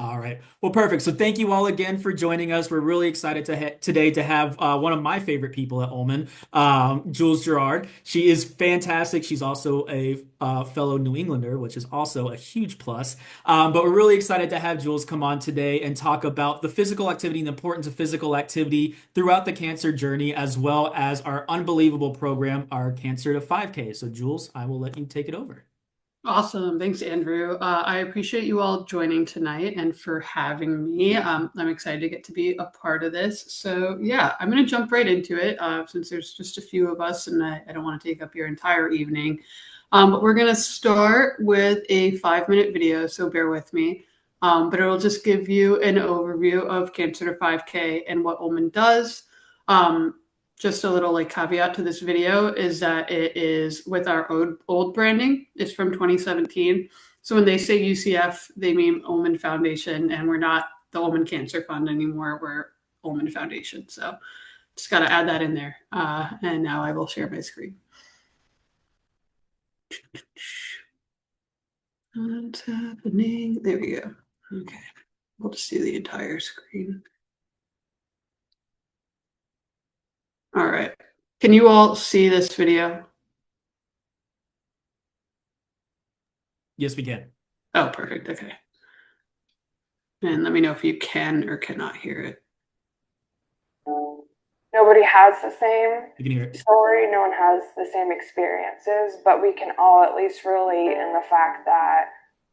All right. Well, perfect. So thank you all again for joining us. We're really excited today to have one of my favorite people at Ulman, Jules Giard. She is fantastic. She's also a fellow New Englander, which is also a huge plus. But we're really excited to have Jules come on today and talk about the physical activity and the importance of physical activity throughout the cancer journey, as well as our unbelievable program, our Cancer to 5K. So, Jules, I will let you take it over. Awesome. Thanks, Andrew. I appreciate you all joining tonight and for having me. I'm excited to get to be a part of this. So, yeah, I'm going to jump right into it since there's just a few of us and I don't want to take up your entire evening. But we're going to start with a 5-minute video, so bear with me. But it'll just give you an overview of Cancer to 5K and what Ulman does. Um, just a little like caveat to this video is that it is with our old branding. It's from 2017. So when they say UCF, they mean Ulman Foundation, and we're not the Ulman Cancer Fund anymore. We're Ulman Foundation. So just got to add that in there. And now I will share my screen. What's happening? There we go. Okay. We'll just do the entire screen. All right. Can you all see this video? Yes, we can. Oh, perfect. Okay. And let me know if you can or cannot hear it. Nobody has the same You can hear it. story, no one has the same experiences, but we can all at least relate in the fact that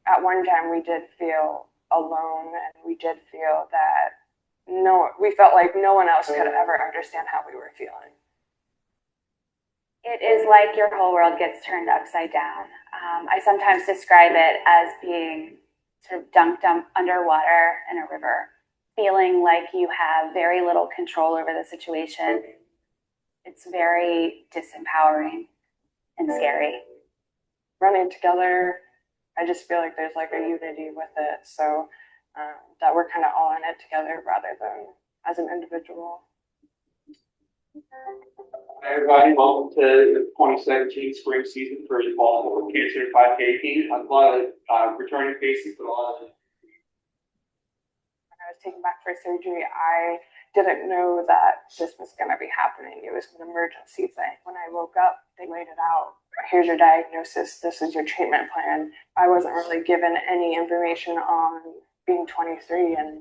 at one time we did feel alone and we did feel that we felt like no one else could ever understand how we were feeling. It is like your whole world gets turned upside down. I sometimes describe it as being sort of dunked underwater in a river, feeling like you have very little control over the situation. It's very disempowering and scary. Running together, I just feel like there's like a unity with it, so that we're kind of all in it together rather than as an individual. Hi everybody, welcome to the 2017 spring season for the Fall Cancer 5K team. A lot of returning faces, but a lot of. When I was taken back for surgery, I didn't know that this was going to be happening. It was an emergency thing. When I woke up, they laid it out. Here's your diagnosis. This is your treatment plan. I wasn't really given any information on being 23 and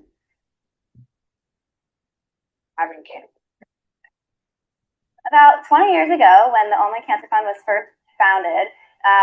having cancer. About 20 years ago, when the Ulman Cancer Fund was first founded,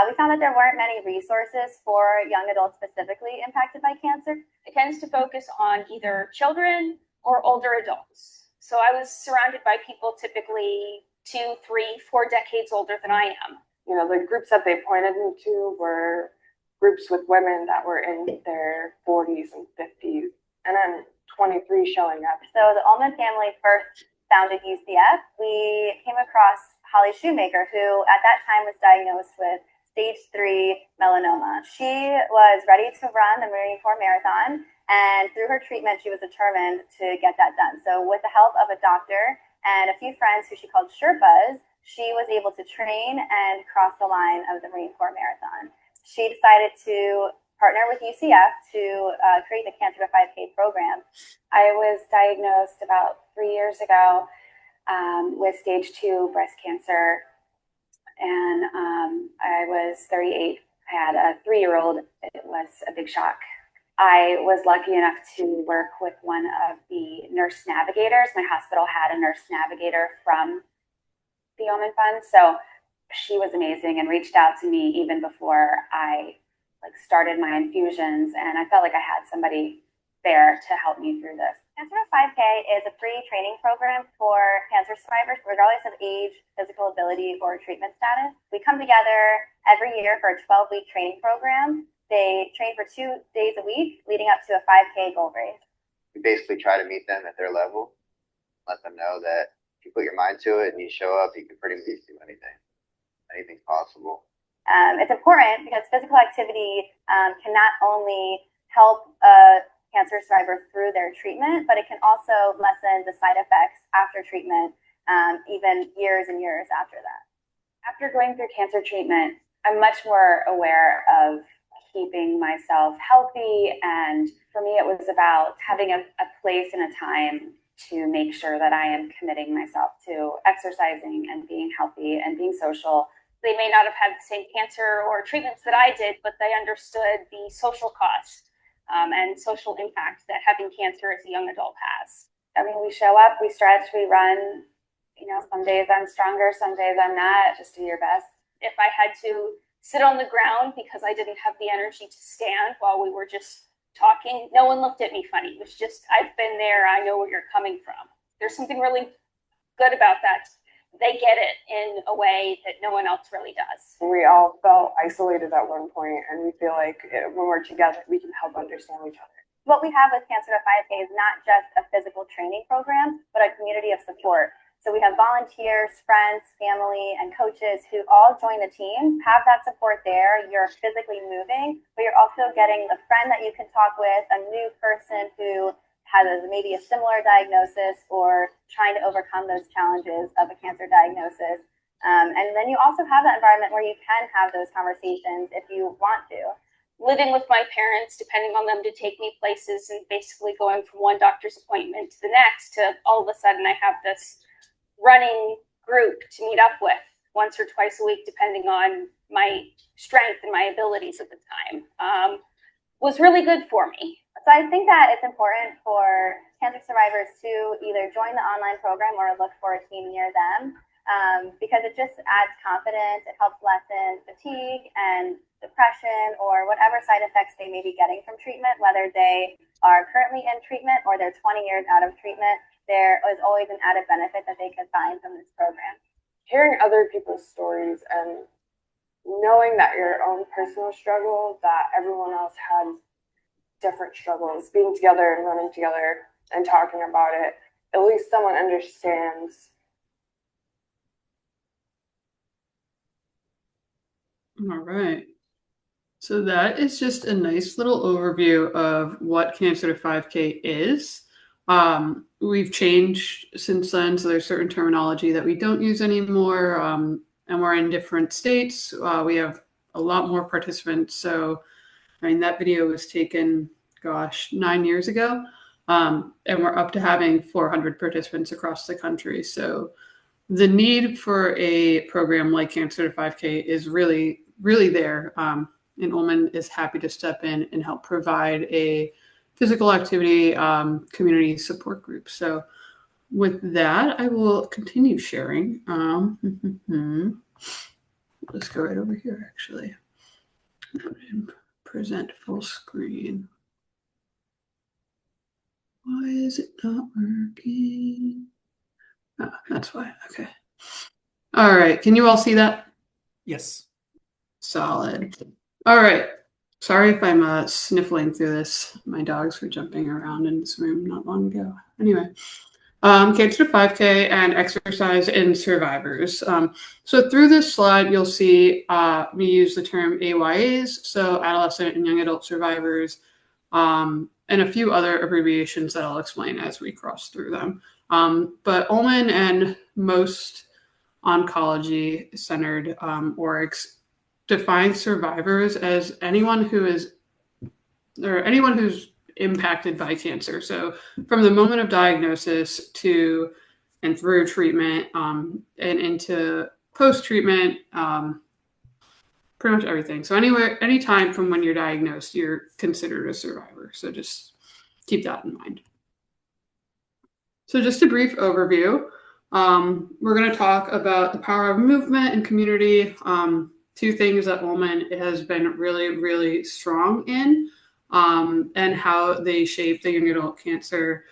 we found that there weren't many resources for young adults specifically impacted by cancer. It tends to focus on either children or older adults. So I was surrounded by people typically 2, 3, 4 decades older than I am. You know, the groups that they pointed me to were groups with women that were in their 40s and 50s, and then 23 showing up. So the Ulman family first founded UCF. We came across Holly Shoemaker, who at that time was diagnosed with stage 3 melanoma. She was ready to run the Marine Corps Marathon, and through her treatment, she was determined to get that done. So with the help of a doctor and a few friends who she called Sherpas, she was able to train and cross the line of the Marine Corps Marathon. She decided to partner with UCF to create the Cancer to 5K program. I was diagnosed about 3 years ago with stage 2 breast cancer, and I was 38. I had a 3-year-old. It was a big shock. I was lucky enough to work with one of the nurse navigators. My hospital had a nurse navigator from the Ulman Fund, so she was amazing and reached out to me even before I started my infusions, and I felt like I had somebody there to help me through this. Cancer to 5K is a free training program for cancer survivors, regardless of age, physical ability, or treatment status. We come together every year for a 12-week training program. They train for 2 days a week, leading up to a 5K goal race. We basically try to meet them at their level, let them know that if you put your mind to it and you show up, you can pretty much do anything. Anything's possible. It's important because physical activity can not only help a cancer survivor through their treatment, but it can also lessen the side effects after treatment, even years and years after that. After going through cancer treatment, I'm much more aware of keeping myself healthy. And for me, it was about having a place and a time to make sure that I am committing myself to exercising and being healthy and being social. They may not have had the same cancer or treatments that I did, but they understood the social cost and social impact that having cancer as a young adult has. I mean, we show up, we stretch, we run. You know, some days I'm stronger, some days I'm not. Just do your best. If I had to sit on the ground because I didn't have the energy to stand while we were just talking, no one looked at me funny. It was just, I've been there, I know where you're coming from. There's something really good about that. They get it in a way that no one else really does. We all felt isolated at one point, and we feel like when we're together, we can help understand each other. What we have with Cancer to 5K is not just a physical training program, but a community of support. So we have volunteers, friends, family, and coaches who all join the team, have that support there. You're physically moving, but you're also getting a friend that you can talk with, a new person who has maybe a similar diagnosis or trying to overcome those challenges of a cancer diagnosis. And then you also have that environment where you can have those conversations if you want to. Living with my parents, depending on them to take me places, and basically going from one doctor's appointment to the next to all of a sudden I have this running group to meet up with once or twice a week, depending on my strength and my abilities at the time, was really good for me. So I think that it's important for cancer survivors to either join the online program or look for a team near them, because it just adds confidence. It helps lessen fatigue and depression or whatever side effects they may be getting from treatment, whether they are currently in treatment or they're 20 years out of treatment. There is always an added benefit that they can find from this program. Hearing other people's stories and knowing that your own personal struggle, that everyone else had different struggles, being together and running together and talking about it, at least someone understands. All right. So that is just a nice little overview of what Cancer to 5K is. We've changed since then, so there's certain terminology that we don't use anymore, and we're in different states. We have a lot more participants. So, I mean, that video was taken, 9 years ago, and we're up to having 400 participants across the country. So the need for a program like Cancer to 5K is really, really there. And Ulman is happy to step in and help provide a physical activity community support group. So with that, I will continue sharing. Let's go right over here, actually. Present full screen. Why is it not working? Oh, that's why. Okay. All right. Can you all see that? Yes. Solid. All right. Sorry if I'm sniffling through this. My dogs were jumping around in this room not long ago. Anyway, Cancer to 5K and exercise in survivors. So through this slide, you'll see we use the term AYAs, so adolescent and young adult survivors, and a few other abbreviations that I'll explain as we cross through them. But Ulman and most oncology-centered orgs define survivors as anyone who's impacted by cancer. So from the moment of diagnosis to and through treatment, and into post-treatment, pretty much everything. So any time from when you're diagnosed, you're considered a survivor. So just keep that in mind. So just a brief overview. We're going to talk about the power of movement and community. Two things that Ulman has been really, really strong in, and how they shape the young adult cancer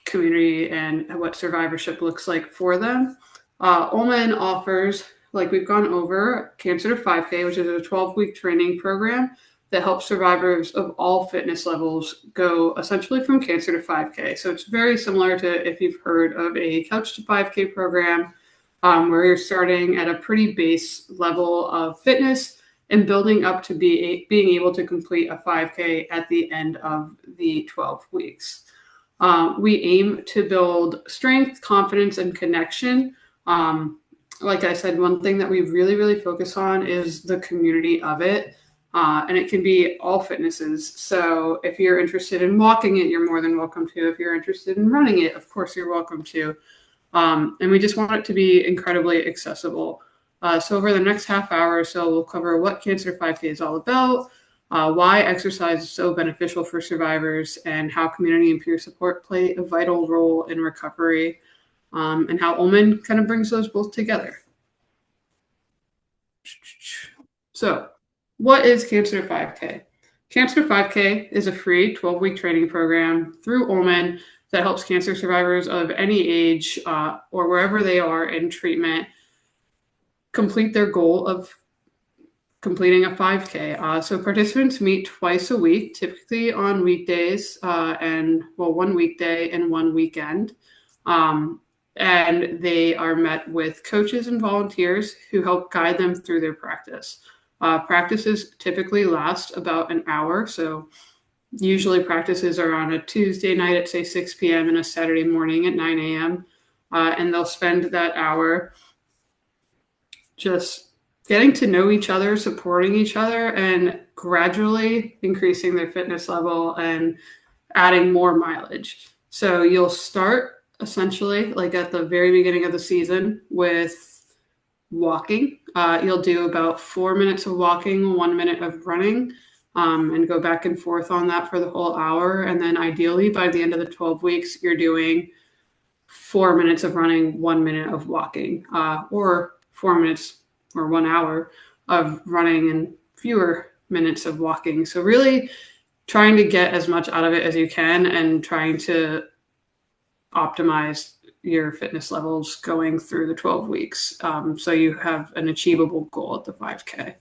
community and what survivorship looks like for them. Ulman offers, like we've gone over, Cancer to 5K, which is a 12-week training program that helps survivors of all fitness levels go essentially from cancer to 5K. So it's very similar to if you've heard of a Couch to 5K program, where you're starting at a pretty base level of fitness and building up to being able to complete a 5K at the end of the 12 weeks. We aim to build strength, confidence, and connection like I said, one thing that we really, really focus on is the community of it. And it can be all fitnesses. So if you're interested in walking it, you're more than welcome to. If you're interested in running it, of course, you're welcome to. And we just want it to be incredibly accessible. So over the next half hour or so, we'll cover what Cancer 5K is all about, why exercise is so beneficial for survivors, and how community and peer support play a vital role in recovery, and how Ulman kind of brings those both together. So what is Cancer 5K? Cancer 5K is a free 12-week training program through Ulman that helps cancer survivors of any age or wherever they are in treatment complete their goal of completing a 5K. So participants meet twice a week, typically on weekdays, and one weekday and one weekend. And they are met with coaches and volunteers who help guide them through their practice. Practices typically last about an hour. So usually practices are on a Tuesday night at say 6 p.m. and a Saturday morning at 9 a.m. And they'll spend that hour just getting to know each other, supporting each other, and gradually increasing their fitness level and adding more mileage. So you'll start essentially like at the very beginning of the season with walking. You'll do about 4 minutes of walking, 1 minute of running, and go back and forth on that for the whole hour. And then ideally by the end of the 12 weeks, you're doing 4 minutes of running, 1 minute of walking, or 4 minutes or 1 hour of running and fewer minutes of walking. So really trying to get as much out of it as you can and trying to optimize your fitness levels going through the 12 weeks. So you have an achievable goal at the 5K.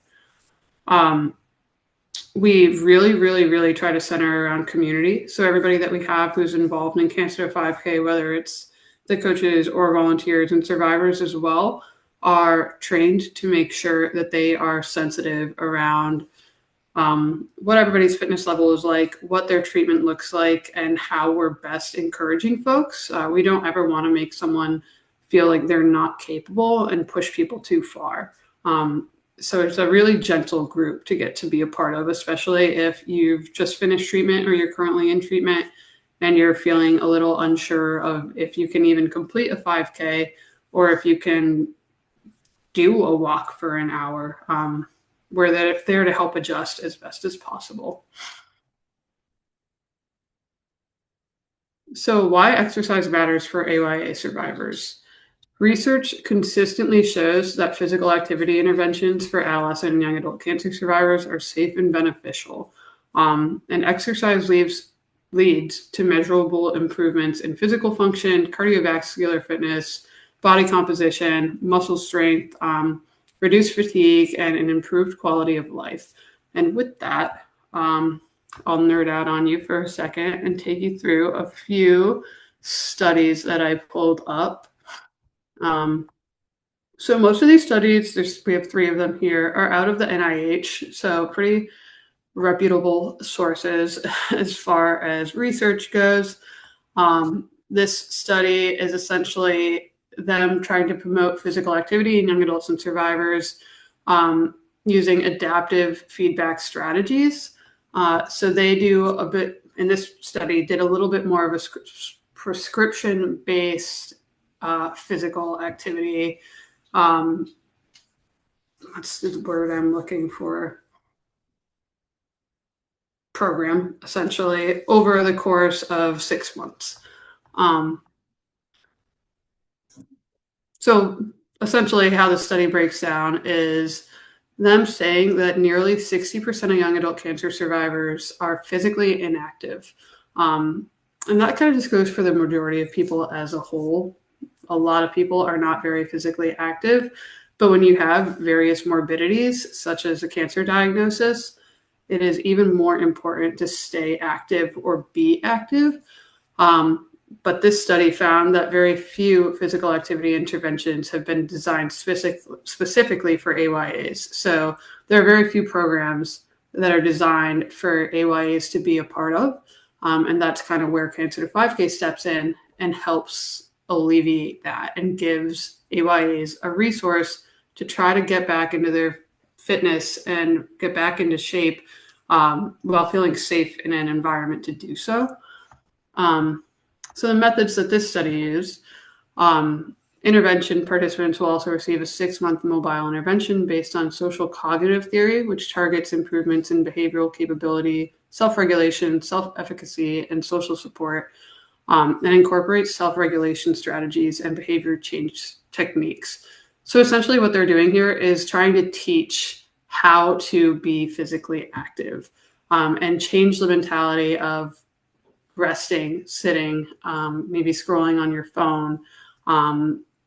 We really, really, really try to center around community. So everybody that we have who's involved in Cancer 5K, whether it's the coaches or volunteers and survivors as well, are trained to make sure that they are sensitive around what everybody's fitness level is like, what their treatment looks like, and how we're best encouraging folks. We don't ever want to make someone feel like they're not capable and push people too far. So it's a really gentle group to get to be a part of, especially if you've just finished treatment or you're currently in treatment and you're feeling a little unsure of if you can even complete a 5K or if you can do a walk for an hour. We're there to help adjust as best as possible. So why exercise matters for AYA survivors? Research consistently shows that physical activity interventions for adolescent and young adult cancer survivors are safe and beneficial. And exercise leads to measurable improvements in physical function, cardiovascular fitness, body composition, muscle strength, reduced fatigue, and an improved quality of life. And with that, I'll nerd out on you for a second and take you through a few studies that I pulled up. So most of these studies, we have 3 of them here, are out of the NIH, so pretty reputable sources as far as research goes. This study is essentially them trying to promote physical activity in young adults and survivors using adaptive feedback strategies. So they do a bit, in this study, did a little bit more of a prescription-based physical activity. What's the word I'm looking for? Program, essentially, over the course of 6 months. So essentially how the study breaks down is them saying that nearly 60% of young adult cancer survivors are physically inactive. And that kind of just goes for the majority of people as a whole. A lot of people are not very physically active, but when you have various morbidities, such as a cancer diagnosis, it is even more important to stay active or be active. But this study found that very few physical activity interventions have been designed specifically for AYAs. So there are very few programs that are designed for AYAs to be a part of. And that's kind of where Cancer 5K steps in and helps alleviate that and gives AYAs a resource to try to get back into their fitness and get back into shape while feeling safe in an environment to do so. So the methods that this study used, intervention participants will also receive a 6-month mobile intervention based on social cognitive theory, which targets improvements in behavioral capability, self-regulation, self-efficacy, and social support, and incorporates self-regulation strategies and behavior change techniques. So essentially what they're doing here is trying to teach how to be physically active and change the mentality of resting, sitting, maybe scrolling on your phone,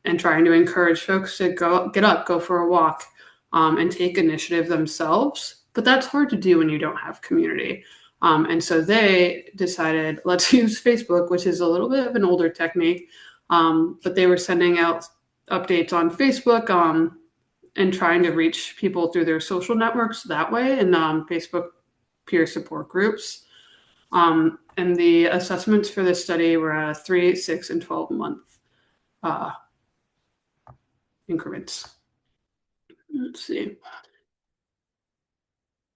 and trying to encourage folks to get up, go for a walk, and take initiative themselves. But that's hard to do when you don't have community. And so they decided, let's use Facebook, which is a little bit of an older technique, but they were sending out updates on Facebook and trying to reach people through their social networks that way, and Facebook peer support groups. And the assessments for this study were 3, 6, and 12-month increments. Let's see.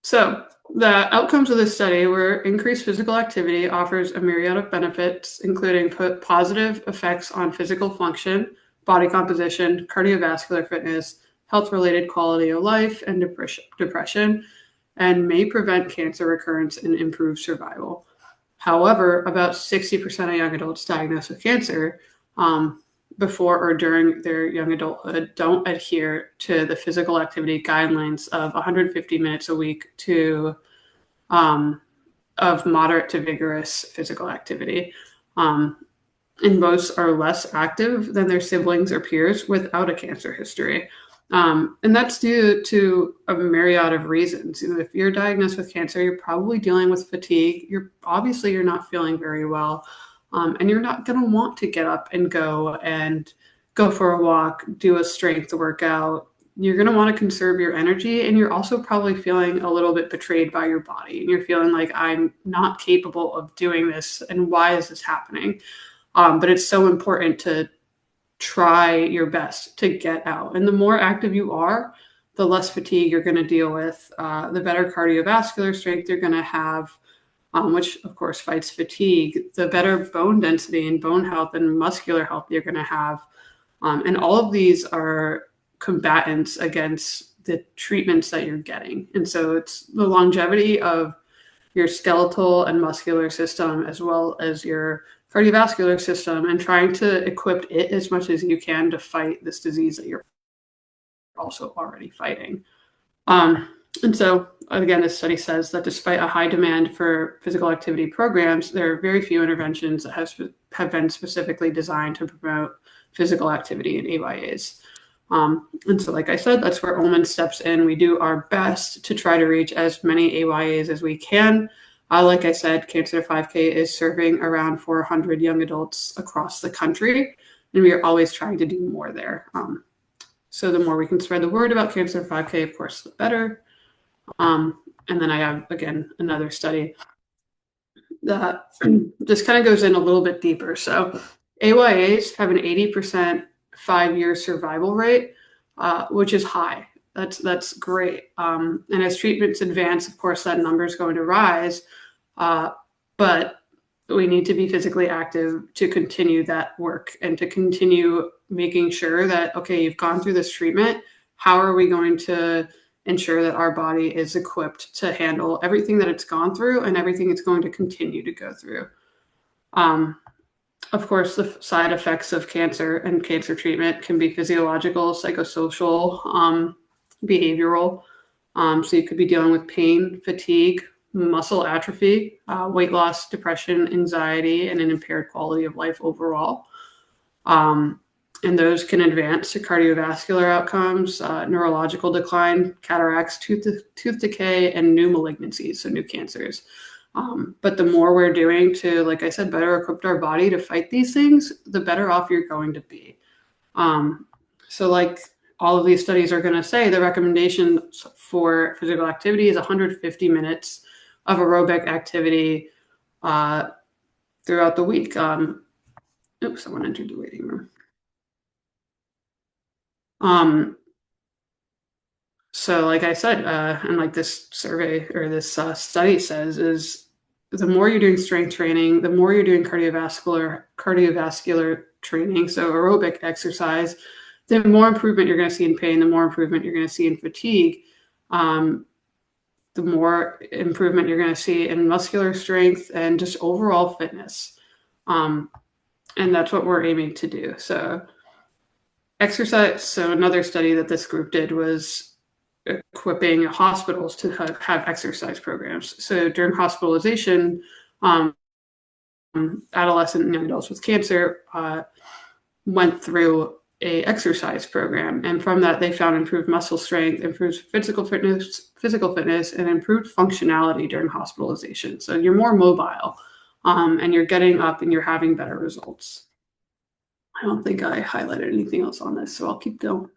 So the outcomes of this study were increased physical activity offers a myriad of benefits, including positive effects on physical function, body composition, cardiovascular fitness, health-related quality of life, and depression, and may prevent cancer recurrence and improve survival. However, about 60% of young adults diagnosed with cancer before or during their young adulthood don't adhere to the physical activity guidelines of 150 minutes a week of moderate to vigorous physical activity. And most are less active than their siblings or peers without a cancer history. And that's due to a myriad of reasons. If you're diagnosed with cancer, you're probably dealing with fatigue. You're not feeling very well. And you're not going to want to get up and go for a walk, do a strength workout. You're going to want to conserve your energy. And you're also probably feeling a little bit betrayed by your body. And you're feeling like, I'm not capable of doing this. And why is this happening? But it's so important to try your best to get out. And the more active you are, the less fatigue you're going to deal with, the better cardiovascular strength you're going to have, which of course fights fatigue, the better bone density and bone health and muscular health you're going to have. And all of these are combatants against the treatments that you're getting. And so it's the longevity of your skeletal and muscular system, as well as your cardiovascular system, and trying to equip it as much as you can to fight this disease that you're also already fighting. And so, again, this study says that despite a high demand for physical activity programs, there are very few interventions that have been specifically designed to promote physical activity in AYAs. And so, like I said, that's where Ulman steps in. We do our best to try to reach as many AYAs as we can. Like I said, Cancer 5K is serving around 400 young adults across the country, and we are always trying to do more there. So the more we can spread the word about Cancer 5K, of course, the better. And then I have, again, another study that just kind of goes in a little bit deeper. So AYAs have an 80% 5-year survival rate, which is high. That's great. And as treatments advance, of course, that number is going to rise. But we need to be physically active to continue that work and to continue making sure that, okay, you've gone through this treatment. How are we going to ensure that our body is equipped to handle everything that it's gone through and everything it's going to continue to go through? Of course, the side effects of cancer and cancer treatment can be physiological, psychosocial, behavioral. So you could be dealing with pain, fatigue, muscle atrophy, weight loss, depression, anxiety, and an impaired quality of life overall. And those can advance to cardiovascular outcomes, neurological decline, cataracts, tooth decay, and new malignancies, so new cancers. But the more we're doing to, like I said, better equip our body to fight these things, the better off you're going to be. So like all of these studies are going to say, the recommendation for physical activity is 150 minutes of aerobic activity throughout the week. Oops, someone entered the waiting room. So like I said, and like this survey or this study says, is the more you're doing strength training, the more you're doing cardiovascular training, so aerobic exercise, the more improvement you're going to see in pain, the more improvement you're going to see in fatigue, the more improvement you're going to see in muscular strength and just overall fitness. And that's what we're aiming to do. So exercise. So another study that this group did was equipping hospitals to have exercise programs. So during hospitalization, adolescent and young adults with cancer went through a exercise program, and from that they found improved muscle strength, improved physical fitness, and improved functionality during hospitalization. So you're more mobile, and you're getting up and you're having better results. I don't think I highlighted anything else on this, so I'll keep going.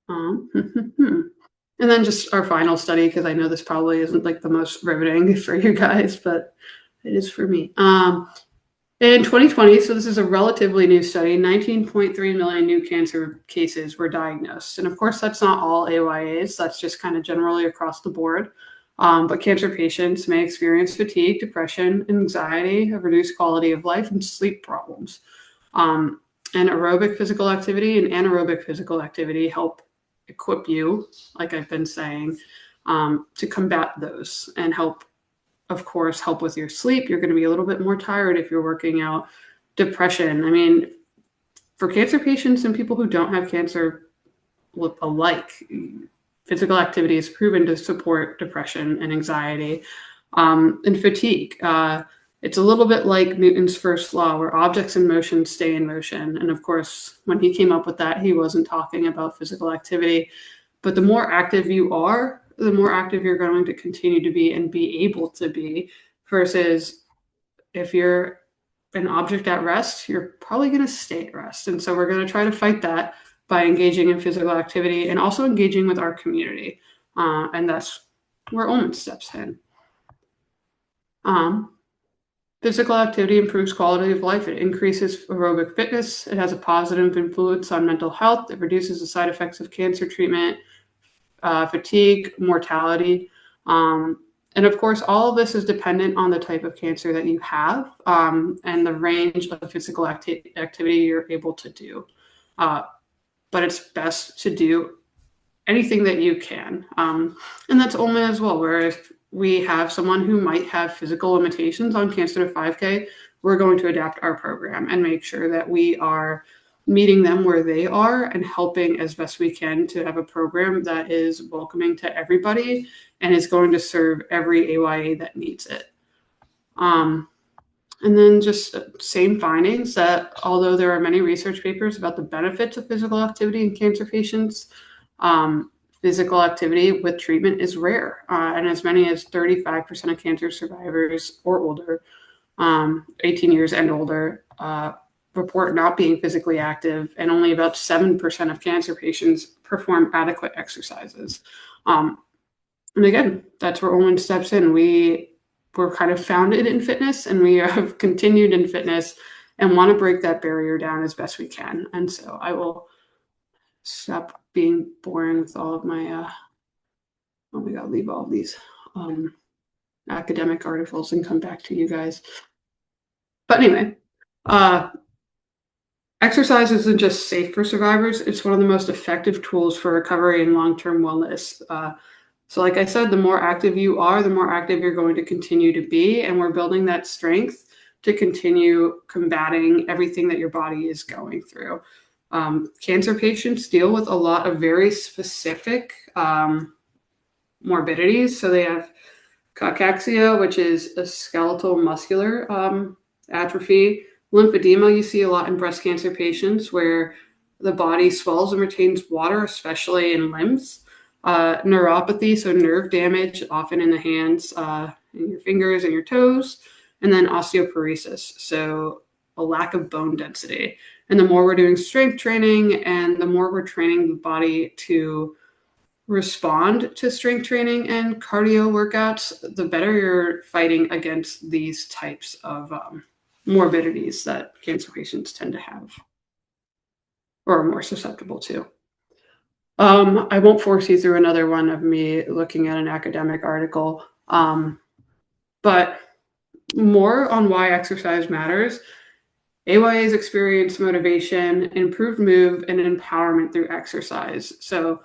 And then just our final study, because I know this probably isn't like the most riveting for you guys, but it is for me. In 2020, so this is a relatively new study, 19.3 million new cancer cases were diagnosed. And of course, that's not all AYAs, that's just kind of generally across the board. But cancer patients may experience fatigue, depression, anxiety, a reduced quality of life, and sleep problems. And aerobic physical activity and anaerobic physical activity help equip you, like I've been saying, to combat those and help, of course, help with your sleep. You're going to be a little bit more tired if you're working out. Depression. I mean, for cancer patients and people who don't have cancer alike, physical activity is proven to support depression and anxiety, and fatigue. It's a little bit like Newton's first law, where objects in motion stay in motion. And of course, when he came up with that, he wasn't talking about physical activity. But the more active you are, the more active you're going to continue to be and be able to be, versus if you're an object at rest, you're probably going to stay at rest. And so we're going to try to fight that by engaging in physical activity and also engaging with our community. And that's where Ulman steps in. Physical activity improves quality of life. It increases aerobic fitness. It has a positive influence on mental health. It reduces the side effects of cancer treatment, fatigue, mortality. And of course, all of this is dependent on the type of cancer that you have, and the range of physical activity you're able to do. But it's best to do anything that you can. And that's Ulman as well, where if we have someone who might have physical limitations on Cancer to 5K, we're going to adapt our program and make sure that we are meeting them where they are and helping as best we can to have a program that is welcoming to everybody and is going to serve every AYA that needs it. And then just same findings that although there are many research papers about the benefits of physical activity in cancer patients, physical activity with treatment is rare. And as many as 35% of cancer survivors or older, 18 years and older, report not being physically active, and only about 7% of cancer patients perform adequate exercises. And again, that's where Ulman steps in. We're kind of founded in fitness, and we have continued in fitness and want to break that barrier down as best we can. And so I will stop being boring with all of my, oh my God, leave all of these academic articles and come back to you guys. But anyway, exercise isn't just safe for survivors, it's one of the most effective tools for recovery and long-term wellness. So like I said, the more active you are, the more active you're going to continue to be. And we're building that strength to continue combating everything that your body is going through. Cancer patients deal with a lot of very specific morbidities. So they have cachexia, which is a skeletal muscular atrophy. Lymphedema, you see a lot in breast cancer patients, where the body swells and retains water, especially in limbs. Neuropathy, so nerve damage, often in the hands, in your fingers and your toes. And then osteoporosis, so a lack of bone density. And the more we're doing strength training and the more we're training the body to respond to strength training and cardio workouts, the better you're fighting against these types of morbidities that cancer patients tend to have or are more susceptible to. I won't force you through another one of me looking at an academic article, but more on why exercise matters. AYAs experience motivation, improved mood, and empowerment through exercise. So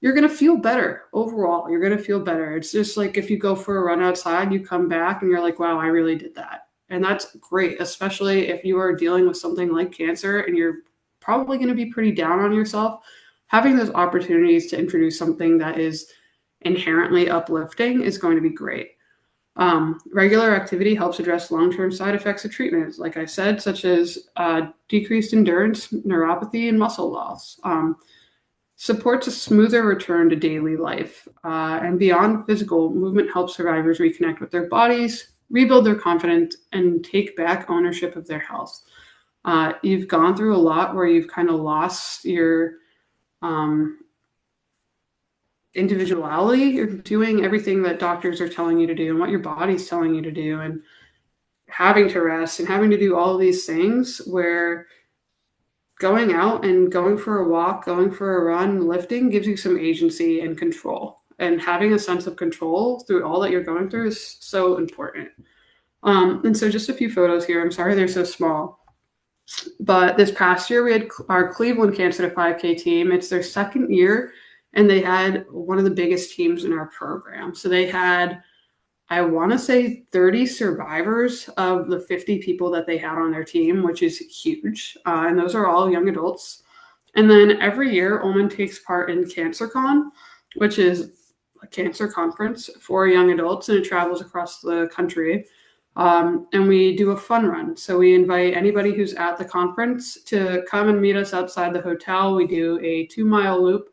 you're going to feel better overall. You're going to feel better. It's just like if you go for a run outside, you come back and you're like, wow, I really did that. And that's great, especially if you are dealing with something like cancer and you're probably going to be pretty down on yourself. Having those opportunities to introduce something that is inherently uplifting is going to be great. Regular activity helps address long-term side effects of treatments, like I said, such as decreased endurance, neuropathy, and muscle loss. Supports a smoother return to daily life. And beyond physical, movement helps survivors reconnect with their bodies, rebuild their confidence, and take back ownership of their health. You've gone through a lot where you've kind of lost your individuality. You're doing everything that doctors are telling you to do and what your body's telling you to do, and having to rest and having to do all of these things, where going out and going for a walk, going for a run, lifting gives you some agency and control. And having a sense of control through all that you're going through is so important. And so just a few photos here. I'm sorry they're so small. But this past year, we had our Cleveland Cancer to 5K team. It's their second year, and they had one of the biggest teams in our program. So they had, I want to say, 30 survivors of the 50 people that they had on their team, which is huge. And those are all young adults. And then every year, Ulman takes part in CancerCon, which is a cancer conference for young adults, and it travels across the country. And we do a fun run. So we invite anybody who's at the conference to come and meet us outside the hotel. We do a 2-mile loop.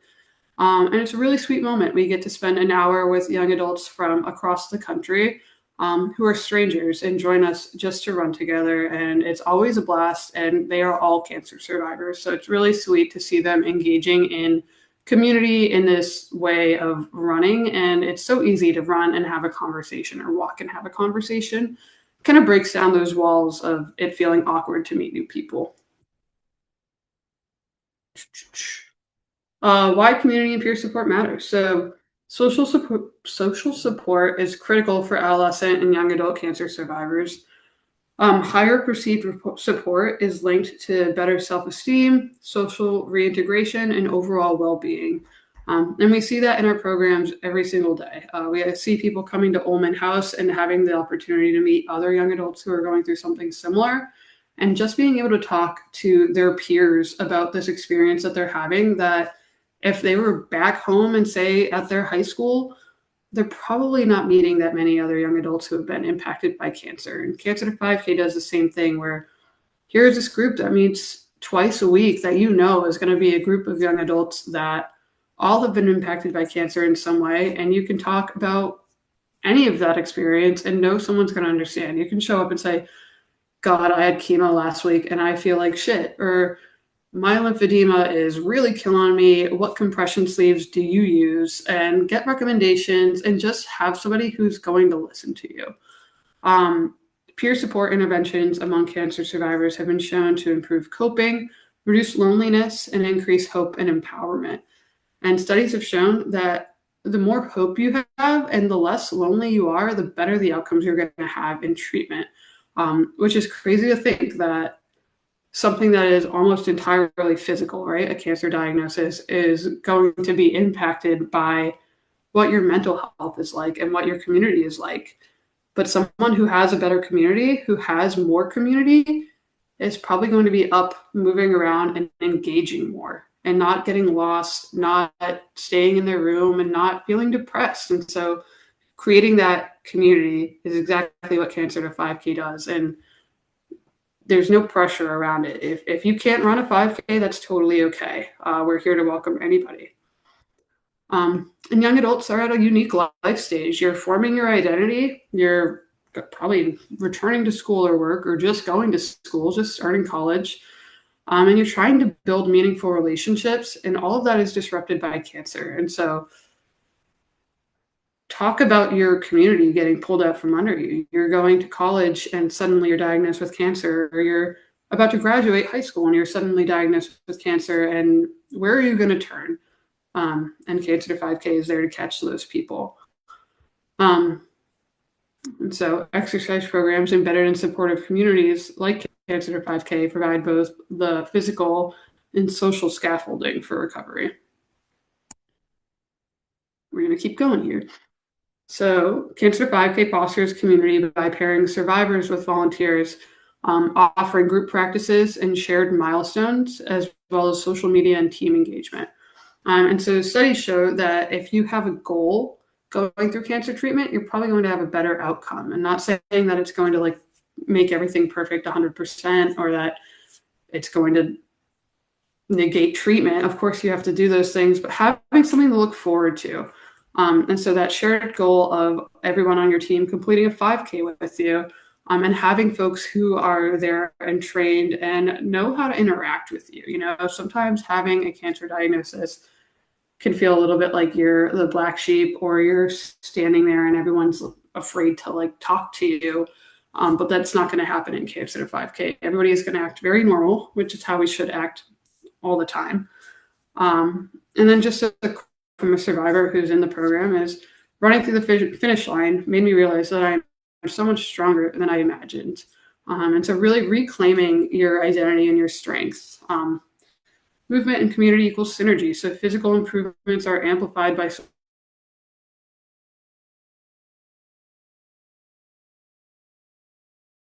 And it's a really sweet moment. We get to spend an hour with young adults from across the country who are strangers and join us just to run together. And it's always a blast. And they are all cancer survivors. So it's really sweet to see them engaging in community in this way of running. And it's so easy to run and have a conversation, or walk and have a conversation. Kind of breaks down those walls of it feeling awkward to meet new people. Why community and peer support matters. So social support is critical for adolescent and young adult cancer survivors. Higher perceived support is linked to better self-esteem, social reintegration, and overall well-being. And we see that in our programs every single day. We see people coming to Ulman House and having the opportunity to meet other young adults who are going through something similar, and just being able to talk to their peers about this experience that they're having, that if they were back home and say at their high school, they're probably not meeting that many other young adults who have been impacted by cancer. And Cancer to 5K does the same thing, where here's this group that meets twice a week that you know is going to be a group of young adults that all have been impacted by cancer in some way. And you can talk about any of that experience and know someone's going to understand. You can show up and say, God, I had chemo last week and I feel like shit. Or my lymphedema is really killing me. What compression sleeves do you use? And get recommendations and just have somebody who's going to listen to you. Peer support interventions among cancer survivors have been shown to improve coping, reduce loneliness, and increase hope and empowerment. And studies have shown that the more hope you have and the less lonely you are, the better the outcomes you're going to have in treatment, which is crazy to think that something that is almost entirely physical, right? A cancer diagnosis is going to be impacted by what your mental health is like and what your community is like. But someone who has a better community, who has more community, is probably going to be up, moving around, and engaging more, and not getting lost, not staying in their room, and not feeling depressed. And so creating that community is exactly what Cancer to 5K does. And there's no pressure around it. If you can't run a 5K, that's totally okay. We're here to welcome anybody. And young adults are at a unique life stage. You're forming your identity. You're probably returning to school or work, or just going to school, just starting college. And you're trying to build meaningful relationships, and all of that is disrupted by cancer. And so talk about your community getting pulled out from under you. You're going to college and suddenly you're diagnosed with cancer, or you're about to graduate high school and you're suddenly diagnosed with cancer. And where are you going to turn? And Cancer 5K is there to catch those people. And so exercise programs embedded in supportive communities like Cancer 5K provide both the physical and social scaffolding for recovery. We're going to keep going here. So Cancer 5K fosters community by pairing survivors with volunteers, offering group practices and shared milestones, as well as social media and team engagement. And so studies show that if you have a goal going through cancer treatment, you're probably going to have a better outcome. And not saying that it's going to like make everything perfect 100%, or that it's going to negate treatment. Of course, you have to do those things, but having something to look forward to. And so that shared goal of everyone on your team completing a 5K with you, and having folks who are there and trained and know how to interact with you. You know, sometimes having a cancer diagnosis can feel a little bit like you're the black sheep, or you're standing there and everyone's afraid to like talk to you. But that's not going to happen in Cancer 5K. Everybody is going to act very normal, which is how we should act all the time. And then just from a survivor who's in the program, is running through the finish line made me realize that I'm so much stronger than I imagined. And so really reclaiming your identity and your strengths. Movement and community equals synergy. So physical improvements are amplified by